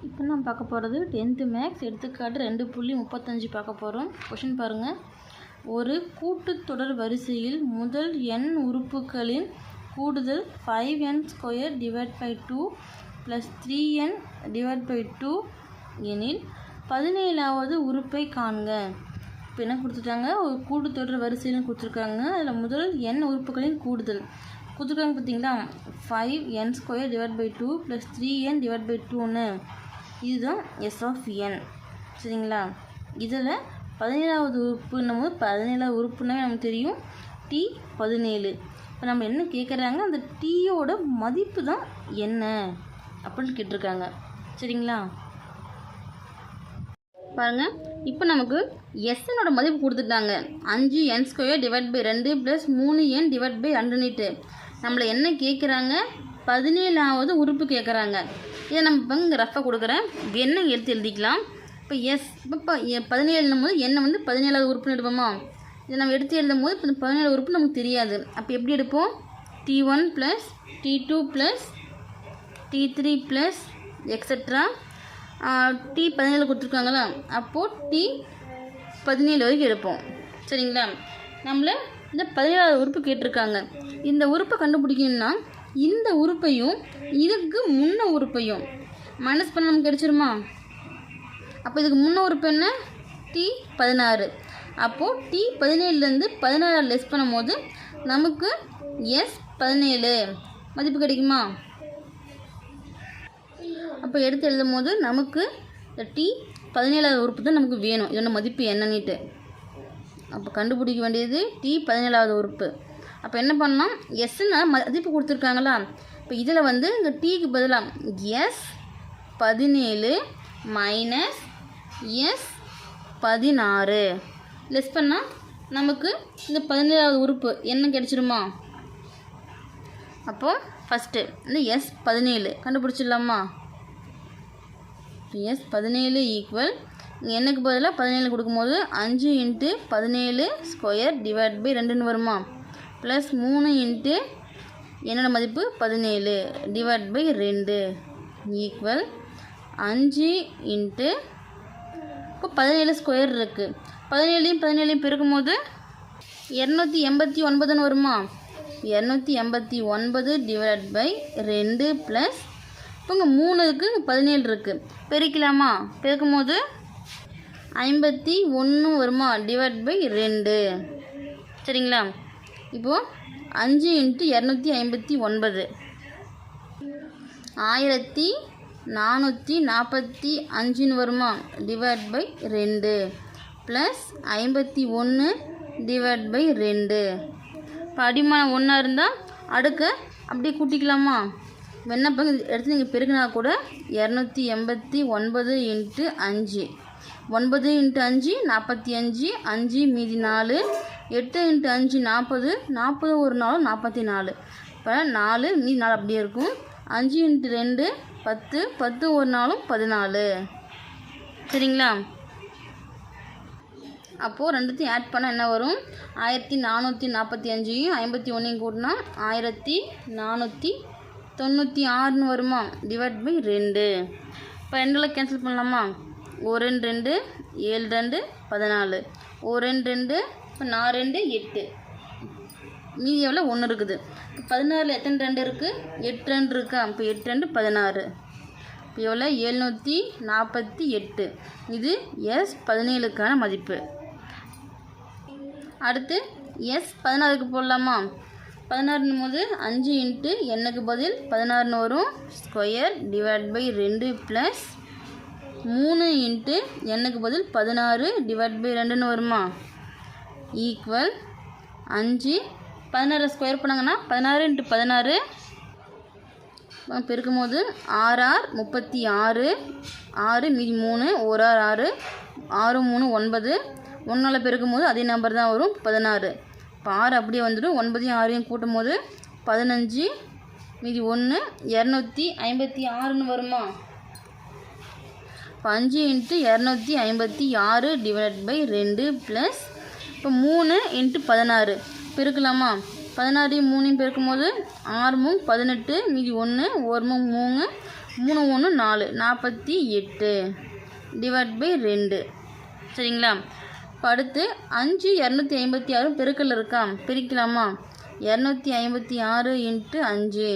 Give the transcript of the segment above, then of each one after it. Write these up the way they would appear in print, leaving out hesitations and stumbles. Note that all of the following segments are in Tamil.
இப்போ நம்ம பார்க்க போகிறது 10th மேக்ஸ் எடுத்துக்காட்டு 2.35 பார்க்க போகிறோம். கொஷின் பாருங்கள். ஒரு கூட்டுத்தொடர் வரிசையில் முதல் n உறுப்புகளின் கூடுதல் 5n² / 2 + 3n / 2 எனில் 17வது உறுப்பை காண்க. இப்போ என்ன கொடுத்துட்டாங்க? ஒரு கூட்டுத்தொடர் வரிசையில் கொடுத்துருக்காங்க. அதில் முதல் n உறுப்புகளின் கூடுதல் கொடுத்துருக்காங்க. பார்த்தீங்களா? 5n² / 2 + 3n / 2ன்னு இதுதான் S(n). சரிங்களா? இதில் 17வது உறுப்புன்னு 17வது உறுப்புனாவே நமக்கு தெரியும் T17. இப்போ நம்ம என்ன கேட்குறாங்க, அந்த டீயோட மதிப்பு தான் என்ன அப்படின்னு கேட்டிருக்காங்க. சரிங்களா? பாருங்கள், இப்போ நமக்கு எஸ்னோட மதிப்பு கொடுத்துட்டாங்க. 5n² / 2 + 3n / 2 நம்மளை என்ன கேட்குறாங்க? 17வது உறுப்பு கேட்குறாங்க. இதை நம்ம இப்போ இங்கே ரஃபாக கொடுக்குறேன். என்ன எடுத்து எழுதிக்கலாம். இப்போ இப்போ 17 போது என்ன 17வது உறுப்புன்னு எடுப்போமா? இதை நம்ம எடுத்து எழுதும் போது இப்போ 17வது உறுப்பு நமக்கு தெரியாது. அப்போ எப்படி எடுப்போம்? T1 + T2 + T3 + extra T17 கொடுத்துருக்காங்களா? அப்போது T17 வரைக்கும் எடுப்போம். சரிங்களா? நம்மளை இந்த 17வது உறுப்பு கேட்டிருக்காங்க. இந்த உறுப்பை கண்டுபிடிக்கணும்னா இந்த உறுப்பையும் இதுக்கு முன்ன உறுப்பையும் மைனஸ் பண்ண நமக்கு கிடச்சிருமா? அப்போ இதுக்கு முன்ன உறுப்பு என்ன? T16. அப்போது T17லேருந்து 16 லெஸ் பண்ணும் போது நமக்கு S17 மதிப்பு கிடைக்குமா? அப்போ எடுத்து எழுதும் போது நமக்கு இந்த T17வது உறுப்பு தான் நமக்கு வேணும். இதோட மதிப்பு என்னன்னுட்டு அப்போ கண்டுபிடிக்க வேண்டியது T17வது உறுப்பு. அப்போ என்ன பண்ணலாம்? எஸ்ன்னு மதிப்பு கொடுத்துருக்காங்களா? இப்போ இதில் இந்த டீக்கு பதிலாக S17 - S16 லெஸ் பண்ணால் நமக்கு இந்த 17வது உறுப்பு என்ன கிடைச்சிருமா? அப்போது ஃபஸ்ட்டு இந்த S17 கண்டுபிடிச்சிடலாமா? S17 = என்னக்கு பதிலாக 17 கொடுக்கும்போது 5 × 17² / 2ன்னு வருமா? ப்ளஸ் 3 × என்னோட மதிப்பு 17 / 2 = 5 × இப்போ 17² இருக்குது. 17 பெருக்கும்போது 289ன்னு வருமா? 289 / 2 ப்ளஸ் இப்போ இங்கே 3 இருக்குது, 17 இருக்குது. பெருக்கலாமா? பெருக்கும்போது 51 வருமா? /2. சரிங்களா? இப்போது 5 × 259 1445ன்னு வருமா? /2 ப்ளஸ் 51 /2. இப்போ அடிமானம் 1 இருந்தால் அடுக்க அப்படியே கூட்டிக்கலாமா? வெண்ணப்ப எடுத்து நீங்கள் பெருக்கினா கூட 289 × 5 9 × 5 45, 5 மீதி 4, 8 × 5 40, 40 ஒரு 4 44. இப்போ 4 மீதி 4 அப்படியே இருக்கும். 5 × 2 10, 10 ஒரு 4 14. சரிங்களா? அப்போது ரெண்டுத்தையும் ஆட் பண்ணால் என்ன வரும்? 1445யும் 51யும் கூட்டினா 1496ன்னு வருமா? /2. இப்போ 2 கேன்சல் பண்ணலாமா? 1 2 7 2 14, 1 2 இப்போ 4 2 8, மீதி எவ்வளோ 1 இருக்குது. இப்போ 16ல் எத்தனை 2 இருக்குது? 8 2 இருக்கா? இப்போ 8 2 16. இப்போ எவ்வளோ? 748. இது S17க்கான மதிப்பு. அடுத்து S16க்கு போடலாமா? 16ன்னும் போது 5 × என்னக்கு பதில் 16ன்னு வரும் ² / 2 ப்ளஸ் 3 × என்னக்கு பதில் 16 / 2ன்னு வருமா? = 5. 16 ஸ்கொயர் பண்ணாங்கன்னா 16 × 16 பெருக்கும் போது 6 36, 6 மீதி 3 1 6, 6 3 9, 1 பெருக்கும் போது அதே நம்பர் தான் வரும் 16. இப்போ 6 அப்படியே வந்துடும். 9யும் 6யும் கூட்டும் போது 15 மீதி 1 256ன்னு வருமா? இப்போ 5 × 256 / 2 ப்ளஸ் இப்போ 3 × 16 பெருக்கலாமா? 16யும் 3யும் பெருக்கும் போது 6 3 18, மீதி 1 1 3 3 1 4 48 டிவைட் பை 2 சரிங்களா. இப்போ அடுத்து 5 256 பெருக்கல் இருக்கா, பிரிக்கலாமா. 256 இன்ட்டு 5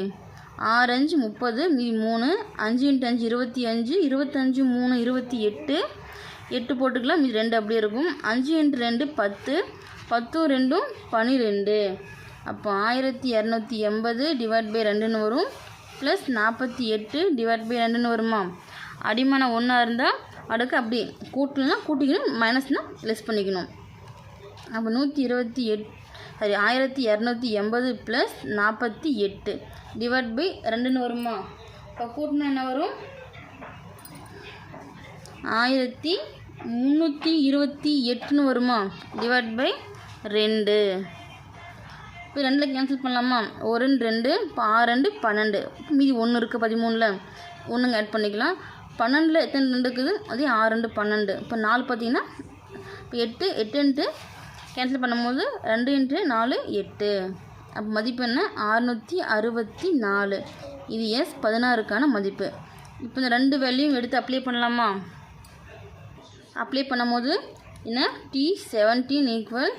6 5 30 மீதி 3 5 இன்ட்டு 5 25 25 3 28 8 போட்டுக்கலாம், மீதி 2 அப்படியே இருக்கும். 5 இன்ட்டு 2 10 10 2 12. அப்போ 1280 டிவைட் பை 2ன்னு வரும், ப்ளஸ் 48 டிவைட் பை 2ன்னு வருமா. அடிமானம் ஒன்றா இருந்தால் அடுக்கு அப்படி கூட்டலாம் கூட்டிக்கணும், மைனஸ்னால் லெஸ் பண்ணிக்கணும். அப்போ 1280 ப்ளஸ் 48 டிவைட் பை 2ன்னு வருமா. இப்போ கூட்டினா என்ன வரும், 1328ன்னு வருமா, டிவைட் பை 2. இப்போ 2ல் கேன்சல் பண்ணலாமா. 1 2 இப்போ 6 2 12 மீதி 1 இருக்குது 13ல் 1 ஆட் பண்ணிக்கலாம். 12ல் எத்தனை 2 இருக்குது, அதே 6 2 12. இப்போ 4 பார்த்தீங்கன்னா இப்போ 8 8 கேன்சல் பண்ணும்போது 2 இன்ட்டு 4 8. அப்போ மதிப்பு என்ன, 664. இது எஸ் 16க்கான மதிப்பு. இப்போ இந்த 2 வேல்யூயும் எடுத்து அப்ளை பண்ணலாமா. அப்ளை பண்ணும்போது என்ன, T17 equal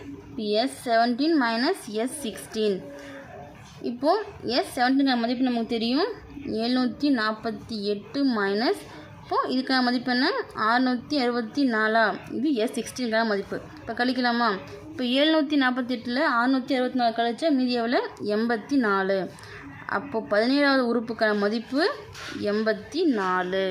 S17 minus S16. இப்போது S17க்கான மதிப்பு நமக்கு தெரியும் 748 மைனஸ், இப்போது இதுக்கான மதிப்பு என்ன 664. இது S16க்கான மதிப்பு. இப்போ கழிக்கலாமா. இப்போ 748ல் 664 கழிச்சா மீதி எவ்வளோ, 84. அப்போது 17வது உறுப்புக்கான மதிப்பு 84.